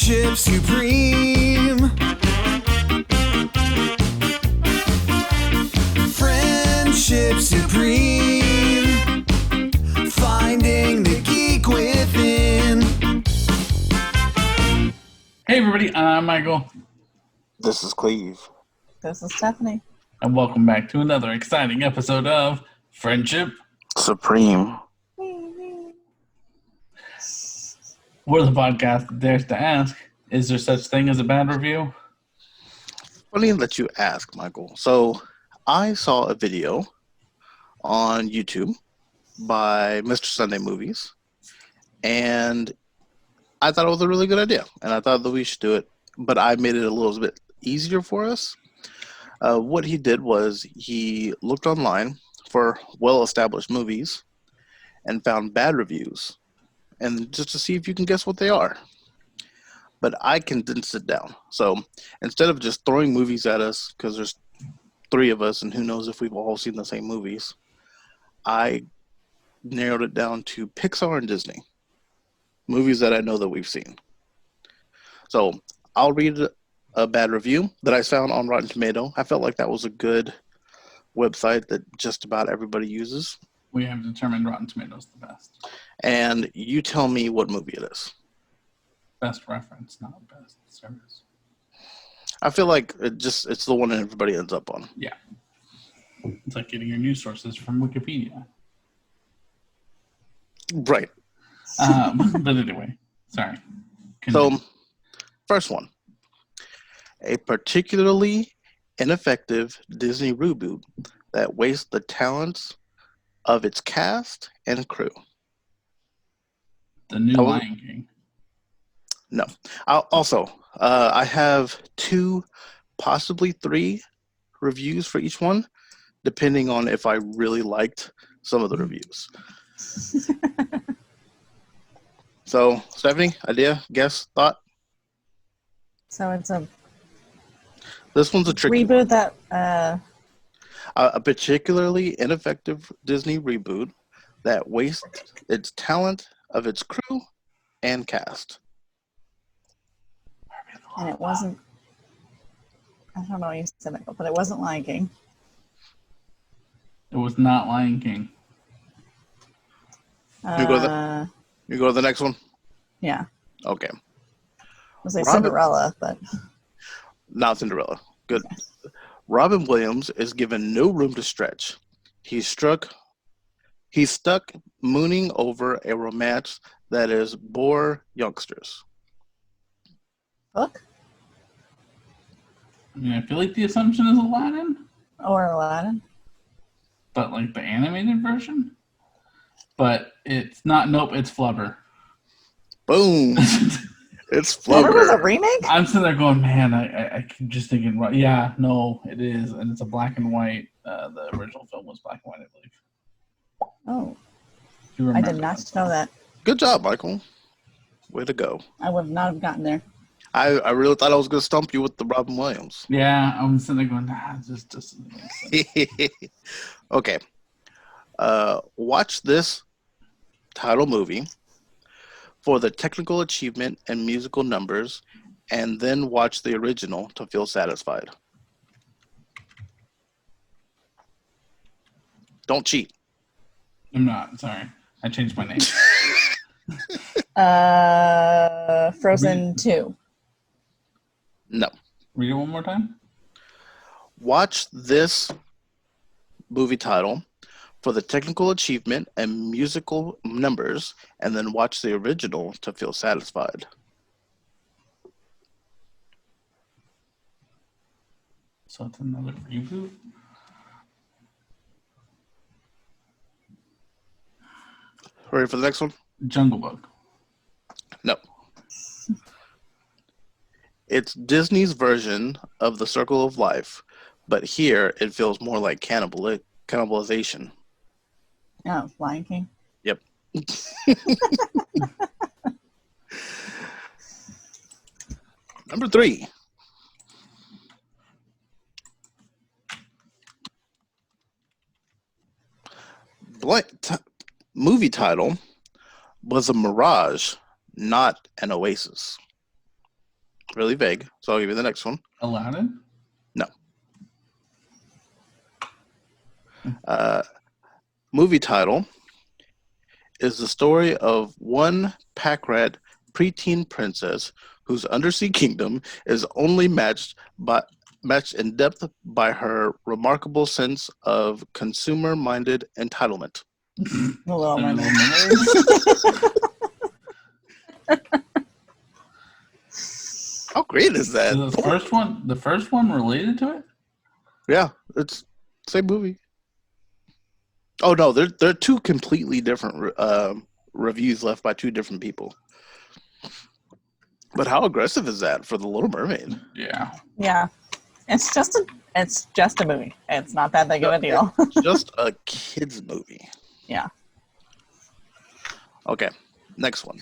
Friendship supreme. Friendship supreme. Finding the geek within. Hey everybody, I'm Michael. This is Cleve. This is Stephanie. And welcome back to another exciting episode of Friendship. Supreme. We're the podcast that dares to ask, is there such thing as a bad review? Funny that you ask, Michael. So I saw a video on YouTube by Mr. Sunday Movies, and I thought it was a really good idea, and I thought that we should do it, but I made it a little bit easier for us. What he did was he looked online for well-established movies and found bad reviews, and just to see if you can guess what they are. But I condensed it down. So instead of just throwing movies at us, because there's three of us, and who knows if we've all seen the same movies, I narrowed it down to Pixar and Disney. Movies that I know that we've seen. So I'll read a bad review that I found on Rotten Tomato. I felt like that was a good website that just about everybody uses. We have determined Rotten Tomatoes the best. And you tell me what movie it is. Best reference, not best service. I feel like it's the one that everybody ends up on. Yeah. It's like getting your news sources from Wikipedia. Right. But anyway, sorry. So, first one. A particularly ineffective Disney reboot that wastes the talents of its cast and crew. The new Lion King. No. I have 2, possibly 3 reviews for each one, depending on if I really liked some of the reviews. So, Stephanie, idea, guess, thought? So it's a This one's a tricky reboot one. that A particularly ineffective Disney reboot that wastes its talent of its crew and cast. and it wasn't. I don't know what you said, Michael, but it wasn't Lion King. It was not Lion King. You go to the next one? Yeah. Okay. I was like Cinderella, but Not Cinderella. Good. Robin Williams is given no room to stretch. He's stuck mooning over a romance that is bore youngsters. book I mean, I feel like the assumption is Aladdin, or Aladdin. but like the animated version. But it's not. Nope, it's Flubber. Boom. It's Flubber was a Flubber. remake? I'm sitting there going, man, I keep just thinking, yeah, no, it is, and it's a black and white. The original film was black and white, I believe. Oh, Do you I remember did not know that. Good job, Michael. Way to go. I would not have gotten there. I really thought I was going to stump you with the Robin Williams. Yeah, I'm sitting there going, nah, it just doesn't make sense. Okay. Watch this title movie for the technical achievement and musical numbers, and then watch the original to feel satisfied. Don't cheat. I'm not, sorry. I changed my name. Frozen 2. No. Read it one more time. Watch this movie title for the technical achievement and musical numbers, and then watch the original to feel satisfied. So it's another reboot? Ready for the next one? Jungle Book. No. It's Disney's version of The Circle of Life, but here it feels more like cannibalization. Oh, Lion King. Yep. Number 3. Movie title was a mirage, not an oasis. Really vague. So I'll give you the next one. Aladdin? Movie title is the story of one pack rat preteen princess whose undersea kingdom is only matched in depth by her remarkable sense of consumer-minded entitlement. The Little The Mermaid. How great is that? Is the first one related to it? Yeah, it's same movie. Oh no, they're two completely different reviews left by two different people. But how aggressive is that for The Little Mermaid? Yeah. Yeah. It's just a movie. It's not that big of a deal. It's just a kids movie. Yeah. Okay, next one.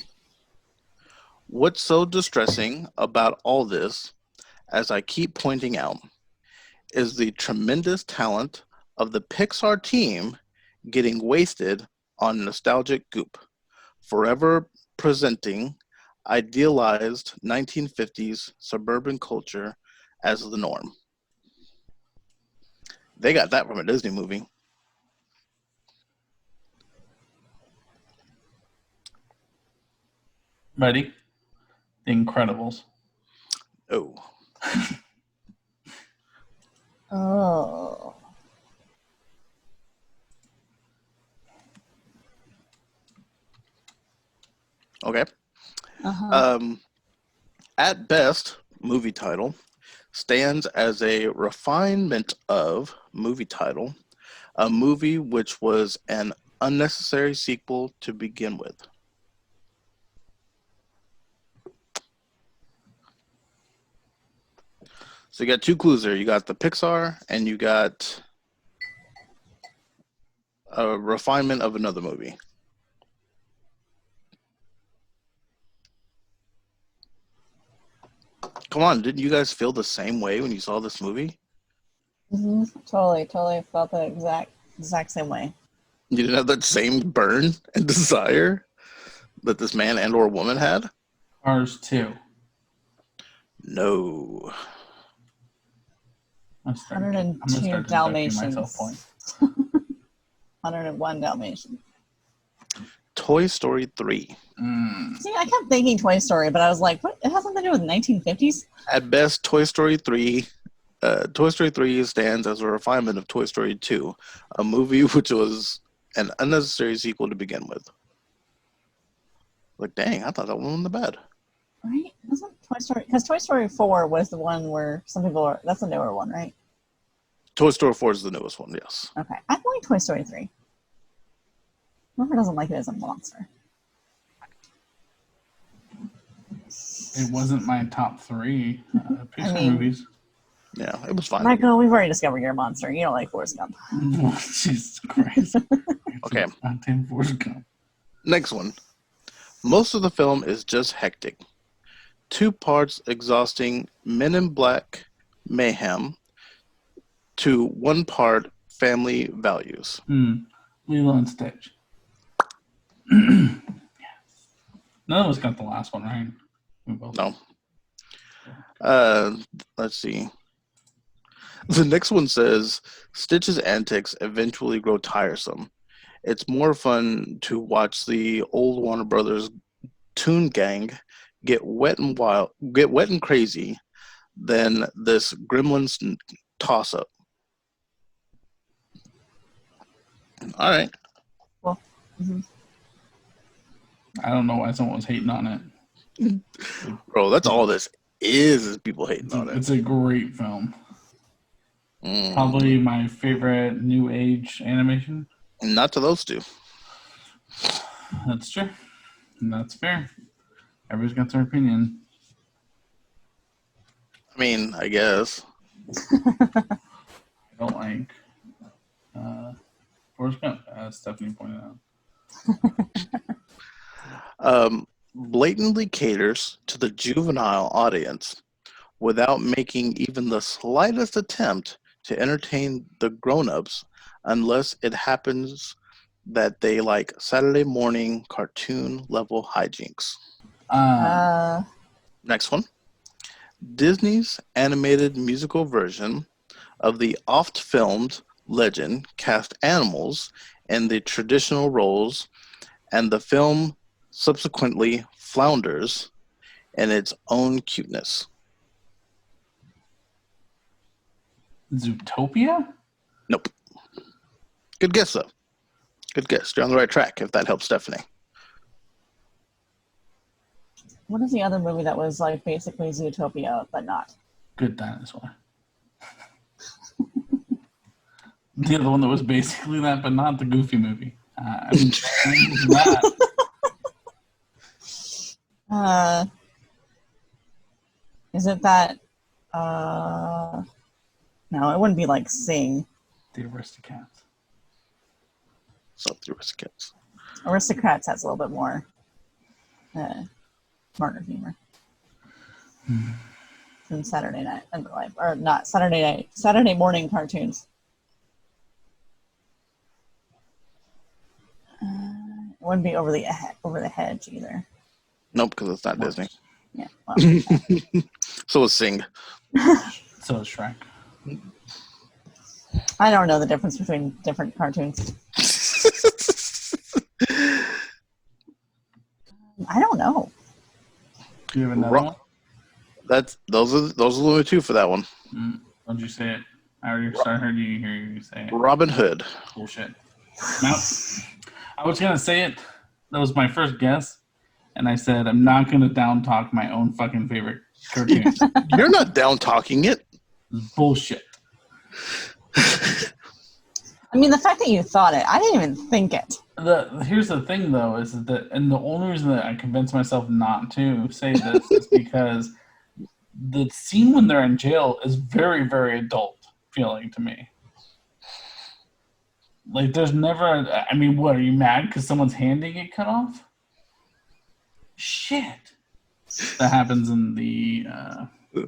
What's so distressing about all this, as I keep pointing out, is the tremendous talent of the Pixar team getting wasted on nostalgic goop, forever presenting idealized 1950s suburban culture as the norm. They got that from a Disney movie. Ready? The Incredibles. Oh, Oh. okay. Uh-huh. At best, movie title stands as a refinement of movie title, a movie which was an unnecessary sequel to begin with. So you got two clues there. You got the Pixar and you got a refinement of another movie. Come on, didn't you guys feel the same way when you saw this movie? Totally felt the exact same way. You didn't have that same burn and desire that this man and or woman had? Cars 2. No. I'm gonna 102 start deducting myself Dalmatians. points. 101 Dalmatians. Toy Story 3. See, I kept thinking Toy Story, but I was like, what? It has something to do with 1950s? At best, Toy Story 3 stands as a refinement of Toy Story 2, a movie which was an unnecessary sequel to begin with. Like, dang, I thought that one was in the bed. Right? Wasn't Toy Story? Because Toy Story 4 was the one where some people are. That's the newer one, right? Toy Story 4 is the newest one, yes. Okay. I like Toy Story 3. Whoever doesn't like it is a monster. It wasn't my top 3 Pixar mean- movies. Yeah, it was fine. Michael, we've already discovered you're a monster. You don't like Forrest Gump. Jesus Christ. Okay. Goddamn Forrest Gump. Next one. Most of the film is just hectic. 2 parts exhausting Men in Black mayhem to 1 part family values. Lilo and Stitch. Yes. None of us got the last one, right? We both. No. Let's see. The next one says, Stitch's antics eventually grow tiresome. It's more fun to watch the old Warner Brothers Toon Gang get wet and crazy than this Gremlins toss-up. All right. Well, I don't know why someone was hating on it. Bro, that's all this is people hating on it. It's a great film. Mm. Probably my favorite new age animation. Not to those two. That's true. And that's fair. Everybody's got their opinion. I mean, I guess. I don't like Forrest Gump, as Stephanie pointed out. Blatantly caters to the juvenile audience without making even the slightest attempt to entertain the grown-ups unless it happens that they like Saturday morning cartoon level hijinks. Next one. Disney's animated musical version of the oft-filmed legend cast animals in the traditional roles, and the film subsequently flounders in its own cuteness. Zootopia? Nope. Good guess, though. Good guess. You're on the right track, if that helps Stephanie. What is the other movie that was like basically Zootopia but not? Good Dinosaur. The other one that was basically that, but not the Goofy movie. That. Is it that? No, it wouldn't be like Sing. The Aristocats. So, the Aristocats. Aristocrats has a little bit more smarter humor than Saturday Night Live, or not Saturday night, Saturday morning cartoons. It wouldn't be over the hedge either. Nope, because it's not Disney. Yeah. Well, So it's Sing. So is Shrek. I don't know the difference between different cartoons. I don't know. Do you have another one? Those are the only two for that one. Why'd you say it? I heard you hear you say it. Robin Hood. Bullshit. No. I was gonna say it. That was my first guess, and I said I'm not gonna down talk my own fucking favorite cartoon. You're not down talking it. Bullshit. I mean, the fact that you thought it, I didn't even think it. Here's the thing, though, is that, and the only reason that I convinced myself not to say this is because the scene when they're in jail is very, very adult feeling to me. Like, there's never, I mean, what, are you mad because someone's hand didn't get cut off? Shit. That happens in the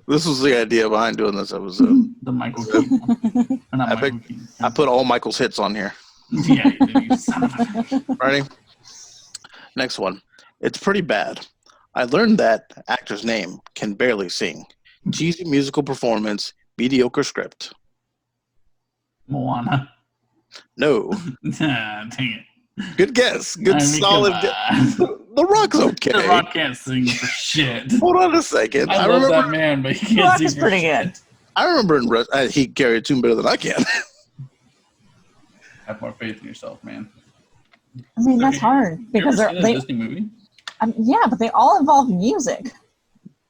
This was the idea behind doing this episode. the Michael Keaton. I put all Michael's hits on here. Yeah, you did, you son of a... Ready? Next one. It's pretty bad. I learned that actor's name can barely sing. Cheesy musical performance, mediocre script. Moana. No. Dang it. Good guess. Good I mean, solid come guess. on. The Rock's okay. The Rock can't sing for shit. Hold on a second. I love that man, but he can't Rock sing is for pretty shit. good. I remember he carried a tune better than I can. Have more faith in yourself, man. I mean, that's hard You because ever seen a they Disney movie? yeah, but they all involve music.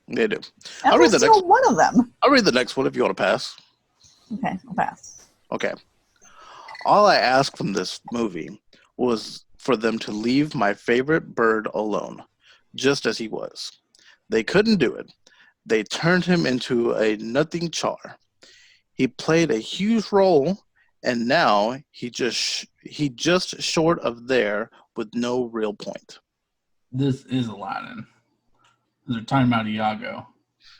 They do. Every single one of them. I'll read the next one if you want to pass. Okay, I'll pass. Okay. All I asked from this movie was for them to leave my favorite bird alone, just as he was. They couldn't do it. They turned him into a nothing char. He played a huge role, and now he just short of there with no real point. This is Aladdin. They're talking about Iago.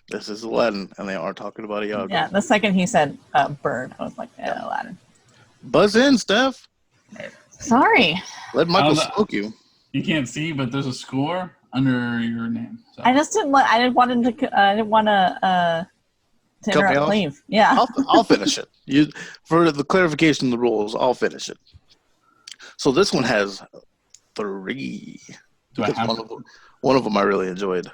This is Aladdin, and they are talking about Iago. Yeah, the second he said bird, I was like, Aladdin. Buzz in, Steph. Sorry. Let Michael smoke you. You can't see, but there's a score under your name. So. I just didn't want. I didn't want to interrupt. Leave. Yeah. I'll finish it. For the clarification of the rules, I'll finish it. So this one has 3. Do I have one of them I really enjoyed.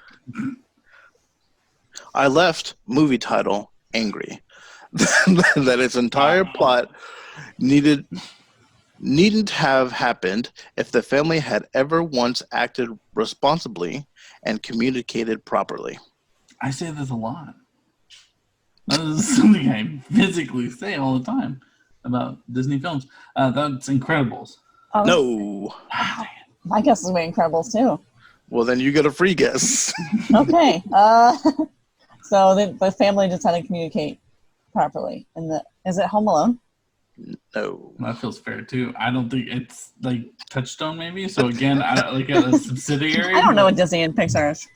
I left movie title angry that its entire plot needn't have happened if the family had ever once acted responsibly and communicated properly. I say this a lot. That is something I physically say all the time about Disney films. That's Incredibles. Oh, No. Wow. my guess is way Incredibles too. Well, then you get a free guess. Okay. So the family just had to communicate properly. Is it Home Alone? No. That feels fair too. I don't think it's like Touchstone, maybe. So again, like a subsidiary. I don't know what Disney and Pixar is.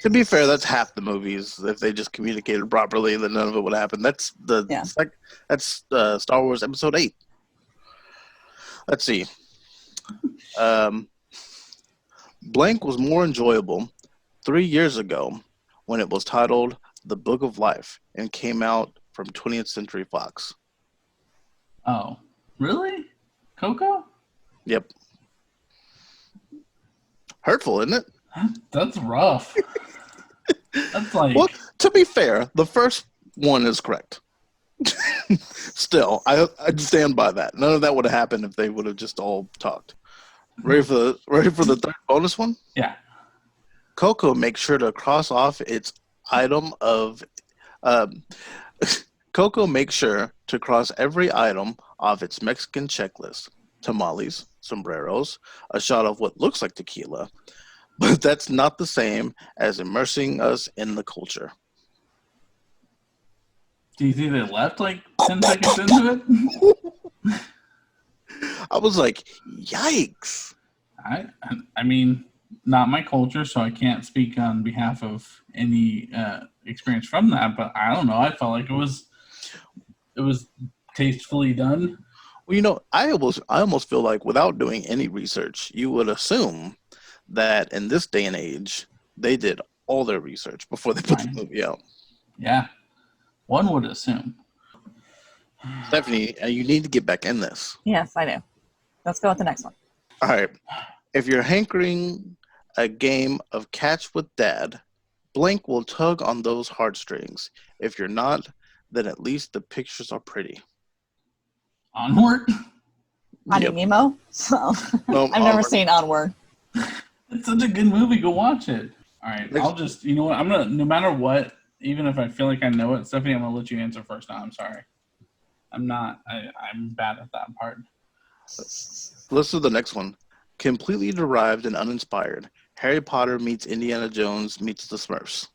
To be fair, that's half the movies. If they just communicated properly, then none of it would happen. That's Star Wars Episode 8. Let's see. Blank was more enjoyable 3 years ago when it was titled The Book of Life and came out from 20th Century Fox. Oh, really? Coco? Yep. Hurtful, isn't it? That's rough. That's like Well, to be fair, the first one is correct. Still, I'd stand by that. None of that would have happened if they would have just all talked. Ready for the third bonus one? yeah. Coco makes sure to cross off its item of. Coco makes sure to cross every item off its Mexican checklist: tamales, sombreros, a shot of what looks like tequila, but that's not the same as immersing us in the culture. Do you think they left like 10 seconds into it? I was like, yikes. I mean, not my culture, so I can't speak on behalf of any experience from that. But I don't know. I felt like it was tastefully done. Well, I almost feel like without doing any research, you would assume that in this day and age, they did all their research before they put the movie out. Yeah, one would assume. Stephanie, you need to get back in this. Yes, I do. Let's go with the next one. All right. If you're hankering a game of catch with dad, blank will tug on those heartstrings. If you're not, then at least the pictures are pretty. Onward. Finding Nemo. So No, I've never seen Onward. It's such a good movie. Go watch it. All right. Next- I'll just, you know what? I'm going to, no matter what, even if I feel like I know it, Stephanie, I'm going to let you answer first now. I'm sorry. I'm bad at that part. Let's do the next one. Completely derived and uninspired. Harry Potter meets Indiana Jones meets the Smurfs.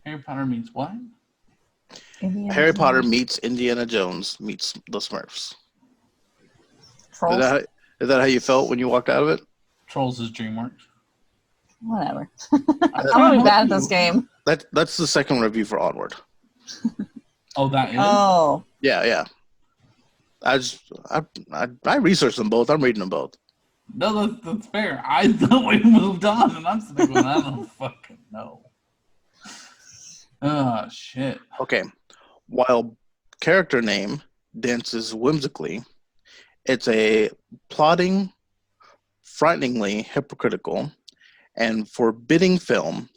Harry Potter means what? Harry Potter meets Indiana Jones meets the Smurfs. Trolls. Is that how you felt when you walked out of it? Trolls is DreamWorks. Whatever. I'm really bad at this game. That's the second review for Onward. Oh, that is? Oh. Yeah. I researched them both. I'm reading them both. No, that's fair. I thought we moved on, and I'm sitting going, I don't fucking know. Oh, shit. Okay. While character name dances whimsically, it's a plotting, frighteningly hypocritical, and forbidding film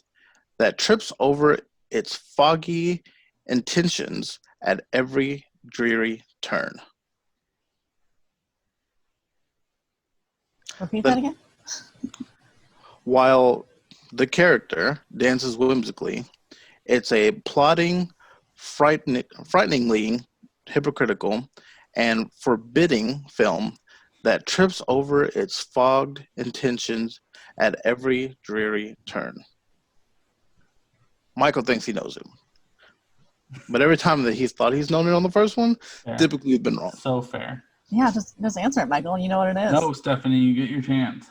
that trips over its foggy intentions at every dreary turn. Repeat that again? While the character dances whimsically, it's a plotting, frighteningly hypocritical, and forbidding film that trips over its fogged intentions at every dreary turn. Michael thinks he knows it. But every time that he's thought he's known it on the first one, Fair. typically he's been wrong. So fair. Yeah, just answer it, Michael. You know what it is. No, Stephanie, you get your chance.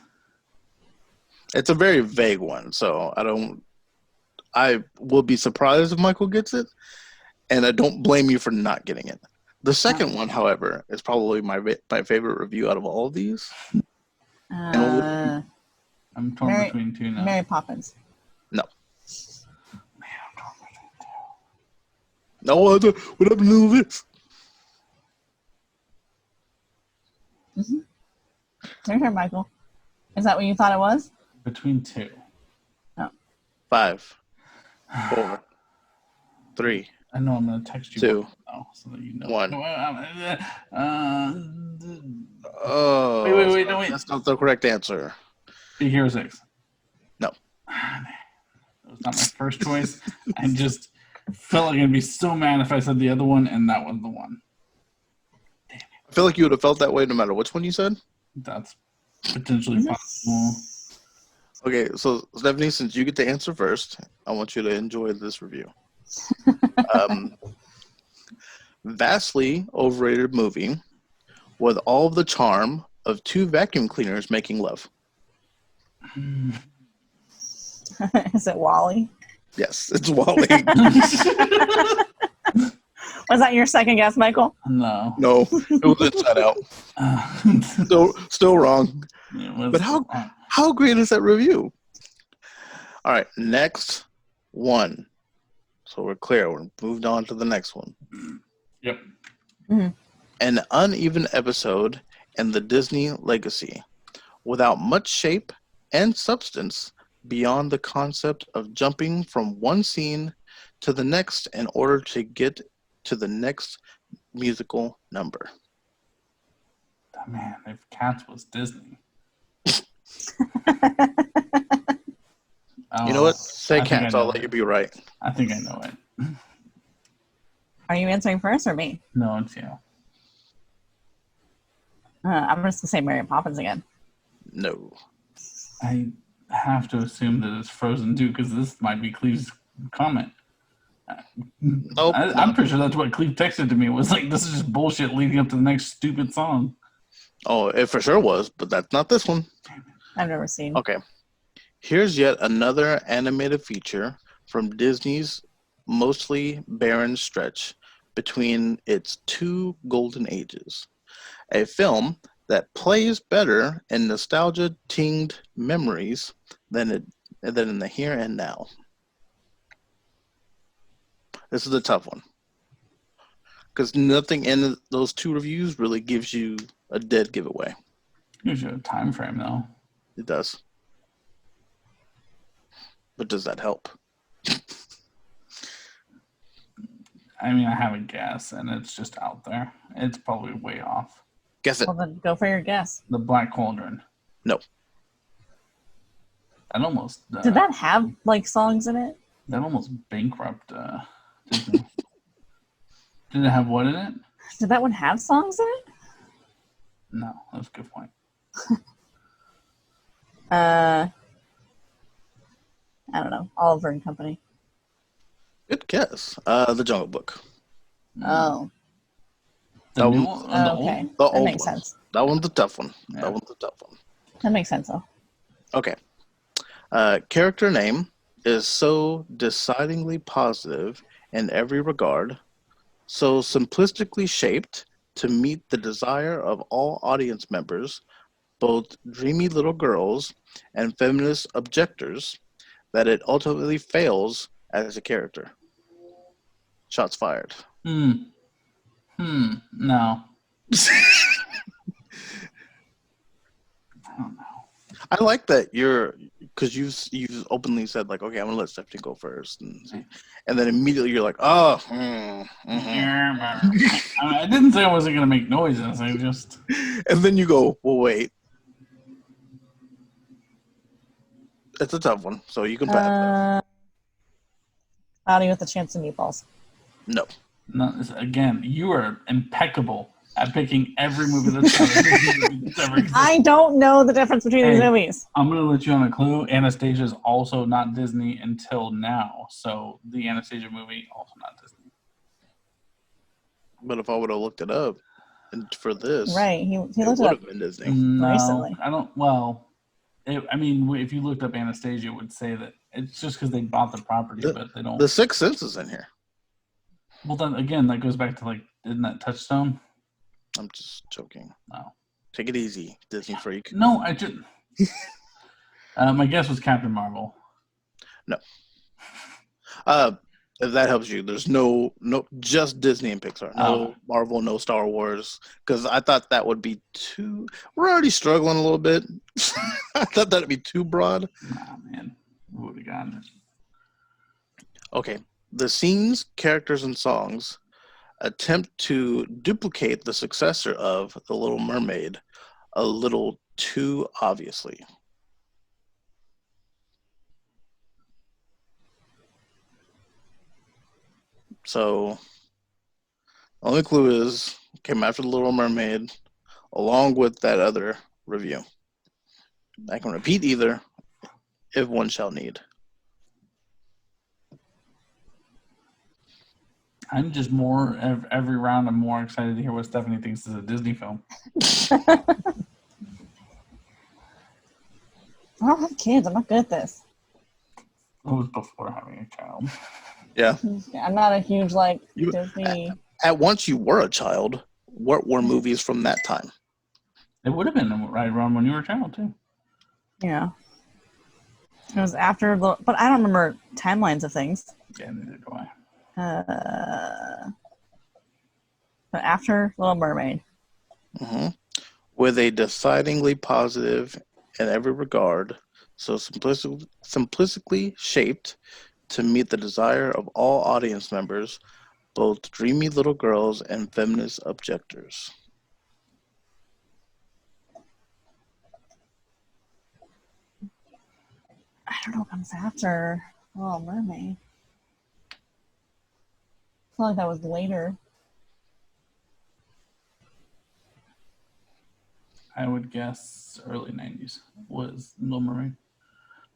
It's a very vague one, so I will be surprised if Michael gets it, and I don't blame you for not getting it. The second one, however, is probably my favorite review out of all of these. Uh, I'm torn between two now. Mary Poppins. No. No, what happened to this? Your turn, Michael. Is that what you thought it was? Between two. 5, 4, 3, I know I'm going to text you 2, now so that you know. 1. Oh, Wait, no, wait. That's not the correct answer. Big Hero 6. No. That was not my first choice. I just felt like I'd be so mad if I said the other one, and that was the one. I feel like you would have felt that way no matter which one you said. That's potentially possible. Okay, so Stephanie, since you get to answer first, I want you to enjoy this review. Vastly overrated movie with all the charm of two vacuum cleaners making love. Is it Wally? Yes, it's Wally. Was that your second guess, Michael? No. No, it was Inside Out. Still wrong. It was- But how great is that review? All right, next one. So we're clear. We're moved on to the next one. Yep. An uneven episode in the Disney legacy, without much shape and substance beyond the concept of jumping from one scene to the next in order to get to the next musical number. Man, if Cats was Disney. You know what? Say I think I Cats. know I'll let it. you be right. I think I know it. Are you answering first or me? No, it's you. I'm just gonna say Mary Poppins again. No. I have to assume that it's Frozen 2 because this might be Cleve's comment. Nope. I'm pretty sure that's what Cleve texted to me. Was like, this is just bullshit leading up to the next stupid song. Oh, it for sure was, but that's not this one. I've never seen. Okay. Here's yet another animated feature from Disney's mostly barren stretch between its two golden ages. A film that plays better in nostalgia-tinged memories than in the here and now. This is a tough one. Because nothing in those two reviews really gives you a dead giveaway. Gives you a time frame though. It does. But does that help? I mean, I have a guess, and it's just out there. It's probably way off. Guess it. Well, then go for your guess. The Black Cauldron. No. That almost Did that have like songs in it? that almost bankrupt Disney. Did it have what in it? Did that one have songs in it? No, that's a good point. I don't know. Oliver and Company. Good guess. The Jungle Book. Oh, The That new one- one, the okay. old. The That old makes one. sense. That one's a tough one. Yeah. That one's a tough one. That makes sense though. Okay. Character name is so decidedly positive in every regard, so simplistically shaped to meet the desire of all audience members, both dreamy little girls and feminist objectors, that it ultimately fails as a character. Shots fired. No. I don't know. I like that because you've openly said like, okay, I'm gonna let Stephanie go first, and then immediately you're like, oh, mhm. I mean, I didn't say I wasn't gonna make noises. I just And then you go, well, wait, it's a tough one, so you can pass Cloudy with a Chance of Meatballs. that. No, no, again. You are impeccable at picking every movie that's ever existed. I don't know the difference between these Hey. movies. I'm gonna let you on a clue. Anastasia is also not Disney until now, so the Anastasia movie also not Disney. but if I would have looked it up for this, Right. He it looked would it up. have been Disney. No, Recently. I don't. Well, I mean, if you looked up Anastasia, it would say that it's just because they bought the property, but they don't. The Sixth Sense is in here. Well, then again, that goes back to like, isn't that Touchstone? I'm just joking. No. Take it easy, Disney freak. No, I just. My guess was Captain Marvel. If that helps you, there's no just Disney and Pixar. No Oh. Marvel, no Star Wars. Because I thought that would be too. We're already struggling a little bit. I thought that'd be too broad. Nah, man, we would have gotten it. Okay. The scenes, characters, and songs attempt to duplicate the successor of The Little Mermaid a little too obviously. So, the only clue is came after The Little Mermaid, along with that other review. I can repeat either, if one shall need. I'm just more every round. I'm more excited to hear what Stephanie thinks is a Disney film. I don't have kids. I'm not good at this. It was before having a child. Yeah. I'm not a huge like You- Disney at once you were a child, what were movies from that time? It would have been right around when you were a child too. Yeah. It was after, but I don't remember timelines of things. Yeah, neither do I. But after Little Mermaid. Hmm. With a decidingly positive in every regard, so simplistically shaped to meet the desire of all audience members, both dreamy little girls and feminist objectors. I don't know what comes after Little Mermaid. I feel like that was later. I would guess early 90s was Little Mermaid.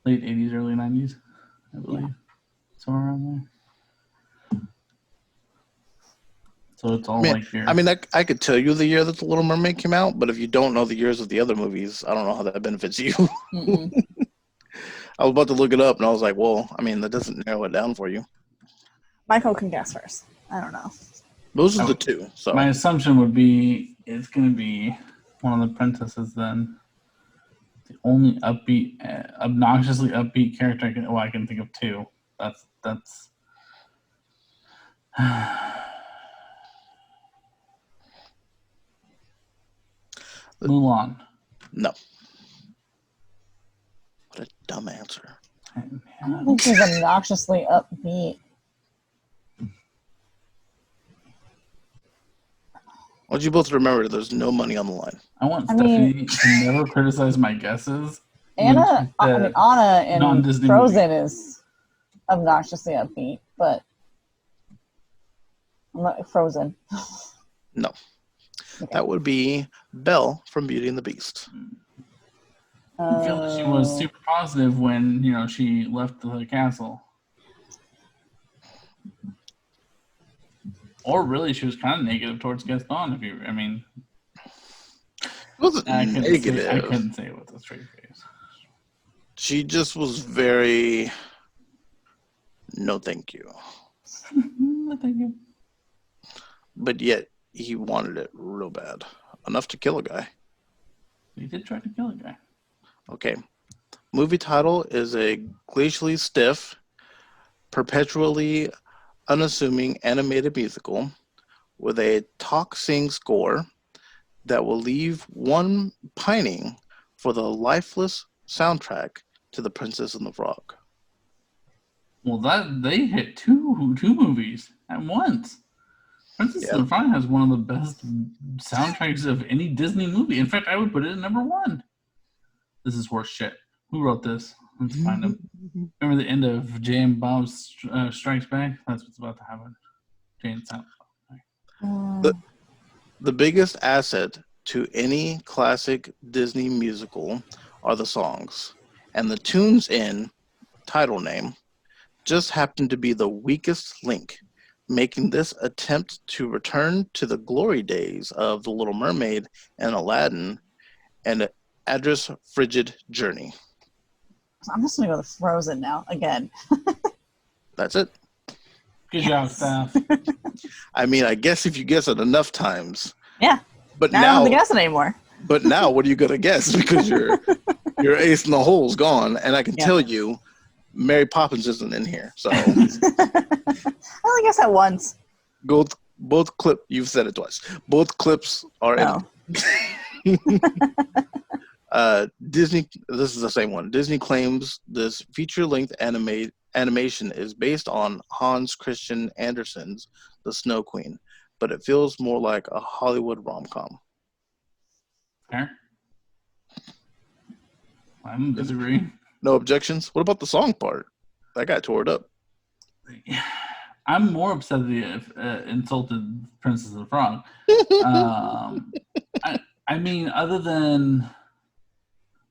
Late 80s, early 90s, I believe. Yeah. Somewhere around there. So it's all like your... I mean, I could tell you the year that The Little Mermaid came out, but if you don't know the years of the other movies, I don't know how that benefits you. I was about to look it up, and I was like, well, I mean, that doesn't narrow it down for you. Michael can guess first. I don't know. Those are the two. So My assumption would be it's going to be one of the princesses then. The only upbeat, obnoxiously upbeat character I can think of two. That's Mulan. no. What a dumb answer. I don't think she's obnoxiously upbeat. I want you both to remember there's no money on the line. I want I Stephanie mean- to never criticize my guesses. Anna in non-Disney Frozen is obnoxiously upbeat, but I'm not Frozen. No. Okay. That would be Belle from Beauty and the Beast. I feel that she was super positive when she left the castle. Or really, she was kind of negative towards Gaston. It wasn't negative. I couldn't say it with a straight face. She just was very, no thank you. Thank you. But yet, he wanted it real bad. Enough to kill a guy. He did try to kill a guy. Okay. Movie title is a glacially stiff, perpetually unassuming animated musical with a talk-sing score that will leave one pining for the lifeless soundtrack to The Princess and the Frog. Well, they hit two movies at once. Princess and the Frog has one of the best soundtracks of any Disney movie. In fact, I would put it at number one. This is horse shit. Who wrote this? Let's find him. Remember the end of Jay and Bob Strikes Back? That's what's about to happen. Jay and Silent. The biggest asset to any classic Disney musical are the songs, and the tunes in title name just happen to be the weakest link, making this attempt to return to the glory days of The Little Mermaid and Aladdin an address frigid journey. I'm just gonna go with Frozen now again. That's it. Good job, staff. I mean, I guess if you guess it enough times. Yeah. But I don't have to guess it anymore. But now, what are you gonna guess? Because your ace in the hole's gone, and I can tell you, Mary Poppins isn't in here. So I only guessed that once. Both clip. You've said it twice. Both clips are in. Disney. This is the same one. Disney claims this feature-length animation is based on Hans Christian Andersen's The Snow Queen, but it feels more like a Hollywood rom-com. Fair. I don't disagree. No objections? What about the song part? That got tore it up. I'm more upset that you insulted Princess and the Frog. I mean, other than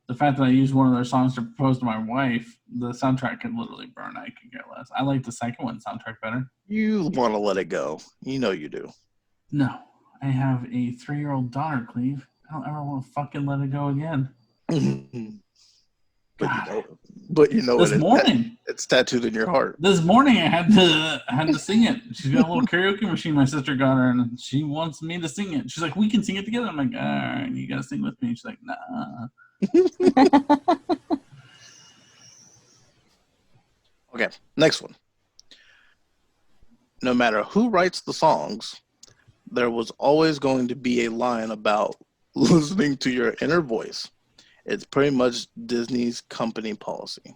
the fact that I used one of their songs to propose to my wife, the soundtrack could literally burn. I could care less. I like the second one soundtrack better. You want to let it go. You know you do. No. I have a 3-year-old daughter, Cleve. I don't ever want to fucking let it go again. God. But you know This it. morning. It's tattooed in your heart. This morning I had to sing it. She's got a little karaoke machine my sister got her, and she wants me to sing it. She's like, "We can sing it together." I'm like, "All right, you gotta sing with me." She's like, "Nah." Okay, next one. No matter who writes the songs, there was always going to be a line about listening to your inner voice. It's pretty much Disney's company policy.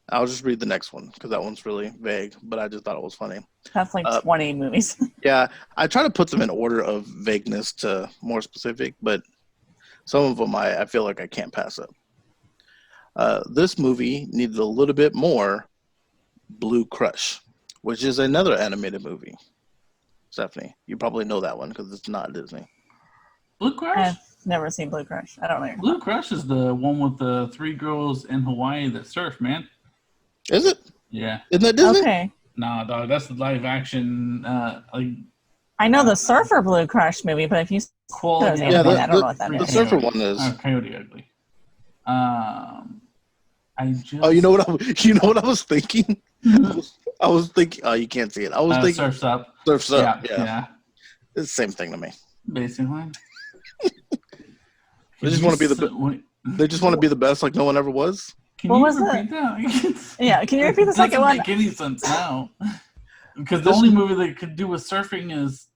I'll just read the next one because that one's really vague, but I just thought it was funny. That's like 20 movies. Yeah, I try to put them in order of vagueness to more specific, but some of them I feel like I can't pass up. This movie needed a little bit more Blue Crush, which is another animated movie. Stephanie, you probably know that one because it's not Disney. Blue Crush. I've never seen Blue Crush. I don't know. Blue Crush is the one with the 3 girls in Hawaii that surf, man. Is it? Yeah. Isn't that Disney? Okay. Nah, dog. That's the live action. Like I know the Surfer Blue Crush movie, but if you quality. Yeah, I don't know what that The is. surfer one is. Coyote Ugly. I just. Oh, you know what I was thinking? I was thinking. Oh, you can't see it. I was thinking. Surf's Up. Surf's Up. Yeah. Yeah. It's the same thing to me. Basically. They just want to be the. They just want to be the best, like no one ever was. Can What you was repeat that? Yeah, can you repeat the second one? It doesn't make any sense now. Because the only movie they could do with surfing is.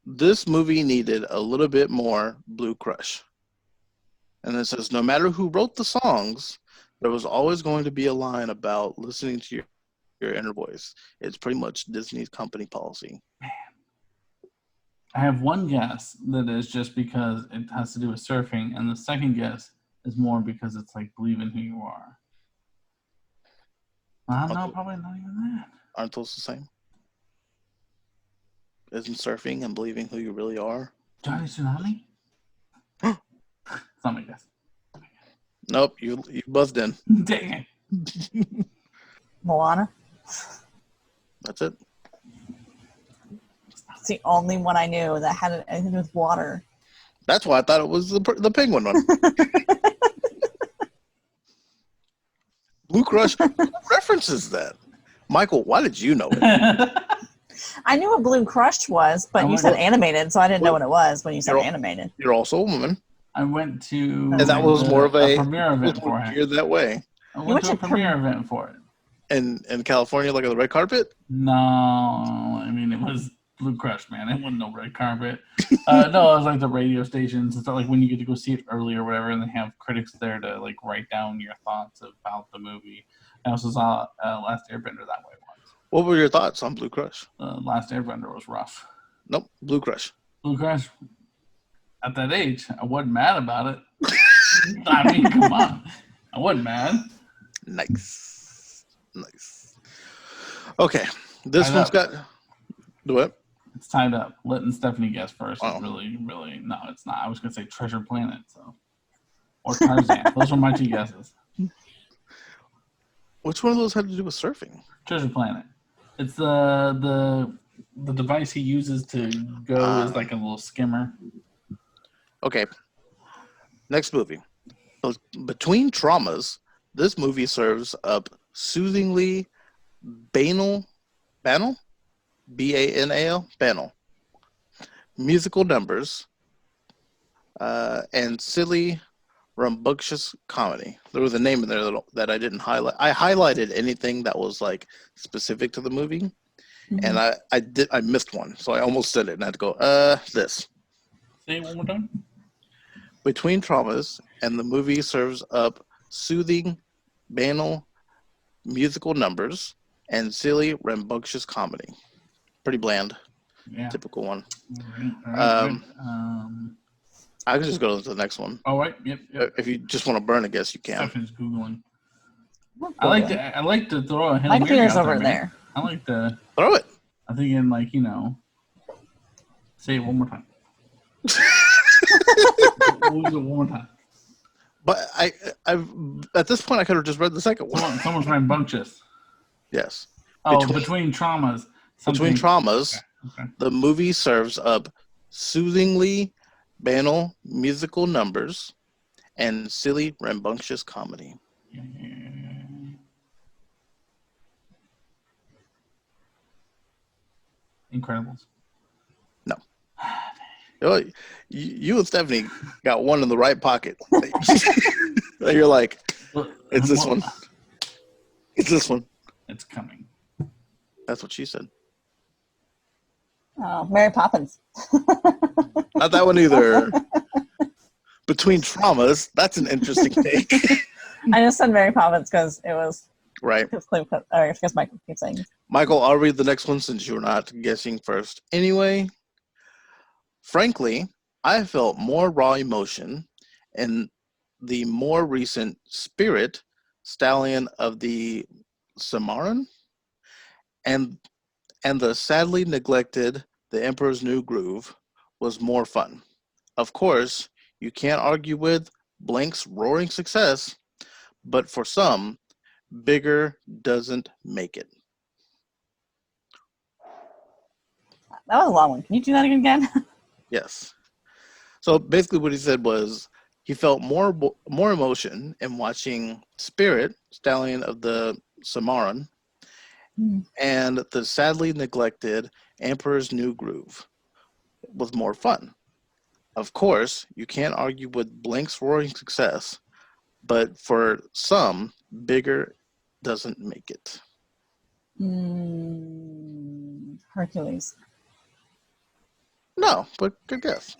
This movie needed a little bit more Blue Crush. And it says, no matter who wrote the songs, there was always going to be a line about listening to your inner voice. It's pretty much Disney's company policy. I have one guess that is just because it has to do with surfing, and the second guess is more because it's like believe in who you are. I don't know, probably not even that. Aren't those the same? Isn't surfing and believing who you really are? Johnny Tsunami? It's not my guess. Nope, you buzzed in. Dang it. Moana. That's it. It's the only one I knew that had anything to do with water. That's why I thought it was the penguin one. Blue Crush references that. Michael, why did you know it? I knew what Blue Crush was, but Oh you my said God. animated, so I didn't know what it was when you said You're- animated. You're also a woman. I went to And that was more of a premiere event for it. geared that way. I You went went to a to premiere event for it. In California, like on the red carpet. No, I mean it was Blue Crush, man. It wasn't no red carpet. No, it was like the radio stations. It's not like when you get to go see it early or whatever, and they have critics there to like write down your thoughts about the movie. I also saw Last Airbender that way once. What were your thoughts on Blue Crush? Last Airbender was rough. Nope, Blue Crush. Blue Crush, at that age, I wasn't mad about it. I mean, come on. I wasn't mad. Nice. Okay, this I one's know. got. Do it. It's tied up. Letting Stephanie guess first Wow. is really, no, it's not. I was going to say Treasure Planet, or Tarzan. Those were my 2 guesses. Which one of those had to do with surfing? Treasure Planet. It's the device he uses to go is like a little skimmer. Okay. Next movie. Between Traumas, this movie serves up soothingly banal, B-A-N-A-L, banal, musical numbers, and silly, rambunctious comedy. There was a name in there that I didn't highlight. I highlighted anything that was like specific to the movie, and I missed one, so I almost said it, and I had to go, this. Say it one more time. Between Traumas, and the movie serves up soothing, banal, musical numbers, and silly, rambunctious comedy. Pretty bland, Yeah. typical one. All right, Um, good. I can just go to the next one. Oh, right. Yep. If you just want to burn a guess, you can. Stephanie's Googling. I like to throw a Hail My Mary computer's out over man. there. I like to. Throw it. I'm thinking like say it one more time. We'll do it one more time. But I've at this point I could have just read the second one. Someone's rambunctious. Yes. Oh, between traumas. Between Traumas, Okay. the movie serves up soothingly banal musical numbers and silly, rambunctious comedy. Incredibles. Oh, you and Stephanie got one in the right pocket. You're like, it's this one. It's this one. It's coming. That's what she said. Oh, Mary Poppins. Not that one either. Between traumas, that's an interesting take. I just said Mary Poppins because it was Right. because Michael keeps saying. Michael, I'll read the next one since you're not guessing first. Anyway, frankly, I felt more raw emotion in the more recent Spirit Stallion of the Cimarron and the sadly neglected The Emperor's New Groove was more fun. Of course, you can't argue with Blink's roaring success, but for some, bigger doesn't make it. That was a long one. Can you do that again? Yes. So basically what he said was he felt more emotion in watching Spirit, Stallion of the Cimarron, and the sadly neglected Emperor's New Groove. It was more fun. Of course, you can't argue with Blink's roaring success, but for some, bigger doesn't make it. Hercules. No, but good guess.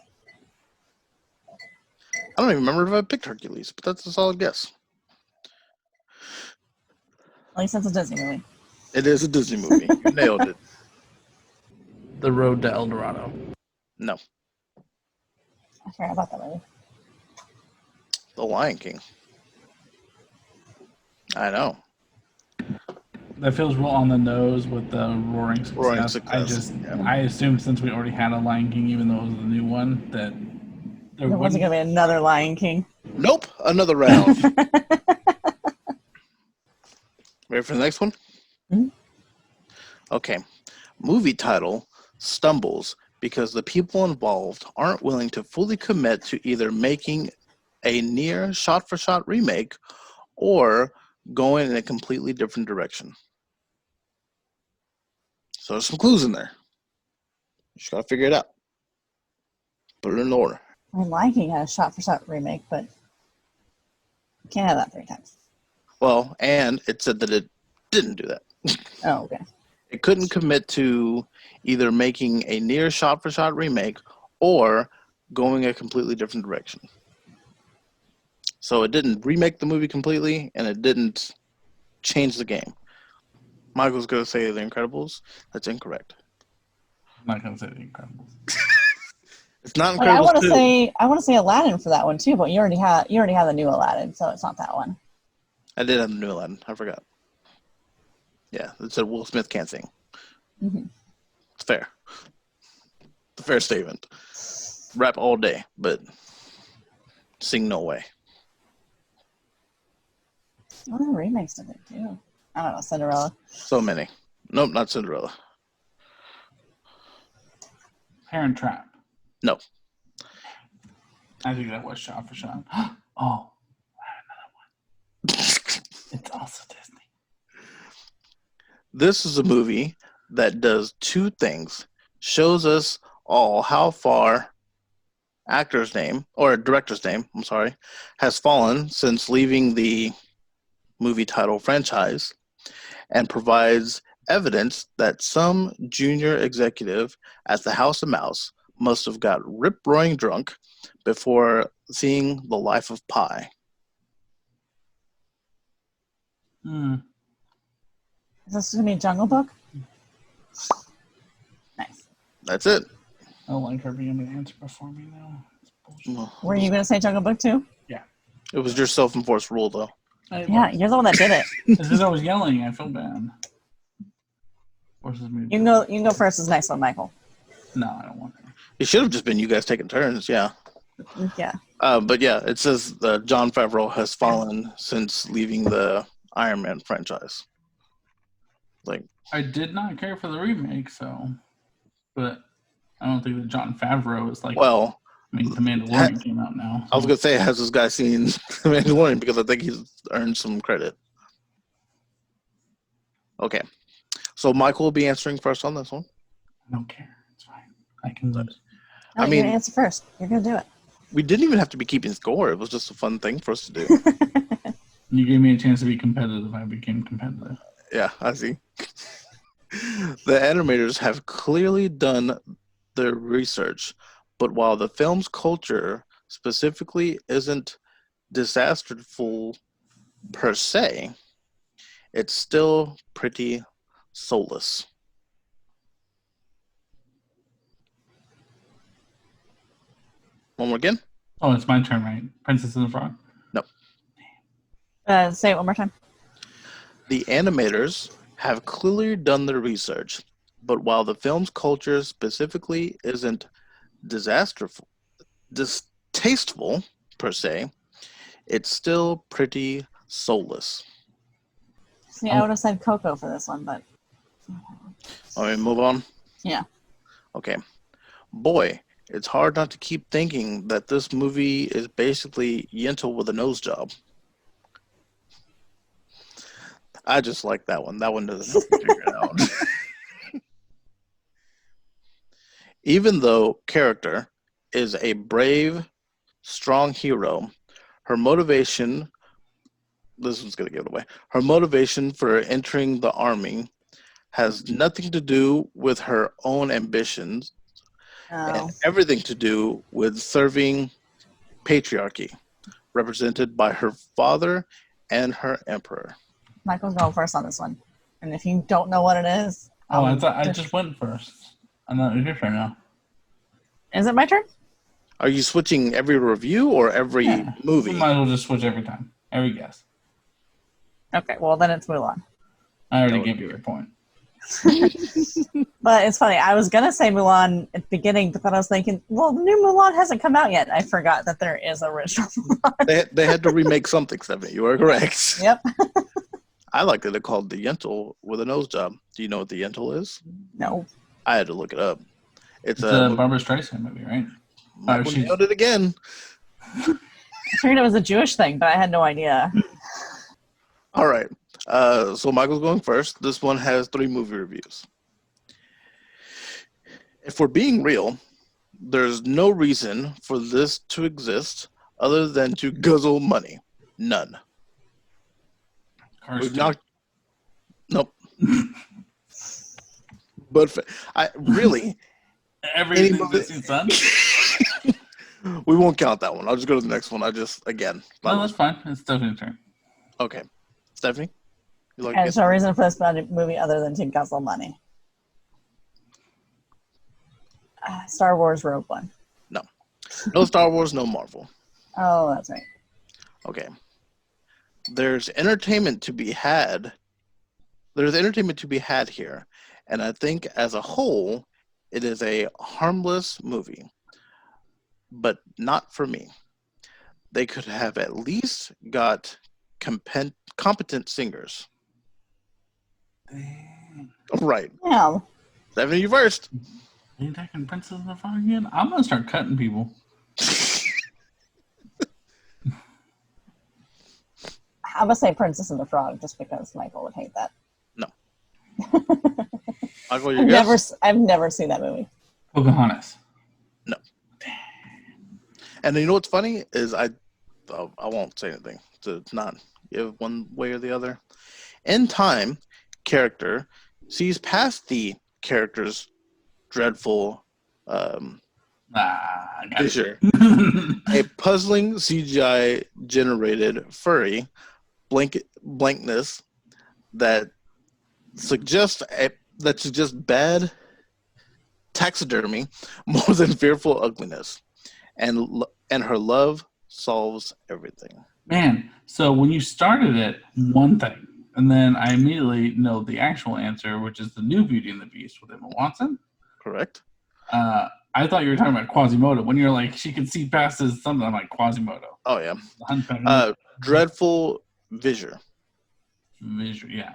I don't even remember if I picked Hercules, but that's a solid guess. At least that's a Disney movie. It is a Disney movie. You nailed it. The Road to El Dorado. No, I forgot about that movie. The Lion King. I know. That feels real on the nose with the roaring success. Roaring success, I assumed since we already had a Lion King, even though it was the new one, that There wasn't going to be another Lion King. Nope, another round. Ready for the next one? Mhm. Okay. Movie title stumbles because the people involved aren't willing to fully commit to either making a near shot-for-shot remake or going in a completely different direction. So there's some clues in there. You just got to figure it out. Put it in order. I mean, Lion King had a shot-for-shot remake, but you can't have that 3 times. Well, and it said that it didn't do that. Oh, okay. It couldn't commit to either making a near shot-for-shot remake or going a completely different direction. So it didn't remake the movie completely, and it didn't change the game. Michael's going to say The Incredibles. That's incorrect. I'm not going to say The Incredibles. It's not Wait, I Incredibles want 2. to say Aladdin for that one too, but you already have the new Aladdin, so it's not that one. I did have the new Aladdin. I forgot. Yeah, it said Will Smith can't sing. Mm-hmm. It's fair. It's a fair statement. Rap all day, but sing no way. What other remakes did they do? I don't know. Cinderella. So many. Nope, not Cinderella. Parent Trap. No. I think that was shot for shot. Oh, I have another one. It's also Disney. This is a movie that does two things. Shows us all how far director's name, has fallen since leaving the movie title franchise, and provides evidence that some junior executive at the House of Mouse must have got rip-roaring drunk before seeing The Life of Pi. Is this going to be Jungle Book? Nice. That's it. I don't like her being able to answer before me now. It's bullshit. Were you going to say Jungle Book too? It was your self-enforced rule, though. Yeah, you're the one that did it. It's because I was yelling. I feel bad. Where's this movie? You can go first. This next one, Michael. No, I don't want her. It should have just been you guys taking turns, yeah. Yeah. But yeah, it says Jon Favreau has fallen since leaving the Iron Man franchise. Like, I did not care for the remake, but I don't think that Jon Favreau is like. well, I mean, The Mandalorian came out now. I was gonna say, has this guy seen The Mandalorian? Because I think he's earned some credit. Okay, so Michael will be answering first on this one. I don't care. It's fine. I can lose. No, I you're mean- gonna answer first. You're gonna do it. We didn't even have to be keeping score. It was just a fun thing for us to do. You gave me a chance to be competitive. I became competitive. Yeah, I see. The animators have clearly done their research, but while the film's culture specifically isn't disasterful per se, it's still pretty soulless. One more again? Oh, it's my turn, right? Princess and the Frog. Say it one more time. The animators have clearly done their research, but while the film's culture specifically isn't distasteful per se, it's still pretty soulless. See, I would have said Coco for this one, but Let me move on. yeah. Okay. Boy, it's hard not to keep thinking that this movie is basically Yentl with a nose job. I just like that one. That one doesn't help me figure it out. Even though character is a brave, strong hero, her motivation, this one's going to give it away, her motivation for entering the army has nothing to do with her own ambitions Oh. and everything to do with serving patriarchy, represented by her father and her emperor. Michael's going first on this one. And if you don't know what it is, Oh, I thought I just went first. I'm not your turn now. Is it my turn? Are you switching every review or every Yeah. movie? We might as well just switch every time. Every guess. Okay, well then it's Mulan. I already That would gave be you your point. But it's funny. I was gonna say Mulan at the beginning, but then I was thinking, well, the new Mulan hasn't come out yet. I forgot that there is original Mulan. They had to remake something, Stephanie. You are correct. Yep. I like that they called the Yentl with a nose job. Do you know what the Yentl is? No. I had to look it up. It's It's a Barbara Streisand movie, right? Michael she's- nailed it again. I figured it was a Jewish thing, but I had no idea. All right. So Michael's going first. This one has 3 movie reviews. If we're being real, there's no reason for this to exist other than to guzzle money. None. Cars We've 2. knocked. Nope. But I really, Everything movie- existing, son. we won't count that one. I'll just go to the next one. Again. No, that's fine. It's Stephanie's turn. Okay. Stephanie? You like And it? there's no reason for this movie other than to guzzle money. Star Wars Rogue One. No Star Wars, no Marvel. Oh, that's right. Okay. There's entertainment to be had. There's entertainment to be had here. And I think as a whole, it is a harmless movie. But not for me. They could have at least got competent singers. Dang. Right. Yeah. Stephanie, you first. Are you taking Princess and the Frog again? I'm going to start cutting people. I'm gonna say Princess and the Frog just because Michael would hate that. Michael, your guess? I've never seen that movie. Pocahontas. And you know what's funny is I won't say anything to not give one way or the other. In time, character sees past the character's dreadful I got fissure. it. A puzzling CGI generated furry blankness that suggests bad taxidermy more than fearful ugliness, and her love solves everything. Man, so when you started it, one thing, and then I immediately know the actual answer, which is the new Beauty and the Beast with Emma Watson. Correct? I thought you were talking about Quasimodo. When you're like, she could see past his something, I'm like, Quasimodo. Oh yeah. The Hunt Dreadful Visure. yeah.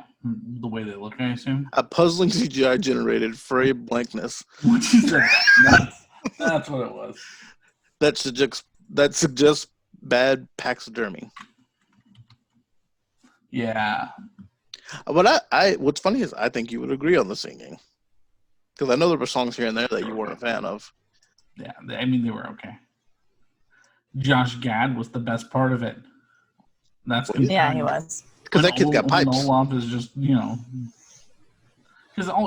The way they look, I assume. A puzzling CGI generated furry blankness What you said. That's what it was. that suggests bad taxidermy. Yeah. But I what's funny is I think you would agree on the singing, because I know there were songs here and there that you weren't a fan of. Yeah. I mean, they were okay. Josh Gad was the best part of it. That's Yeah, he was. Because that kid's got when pipes. Olaf is just, because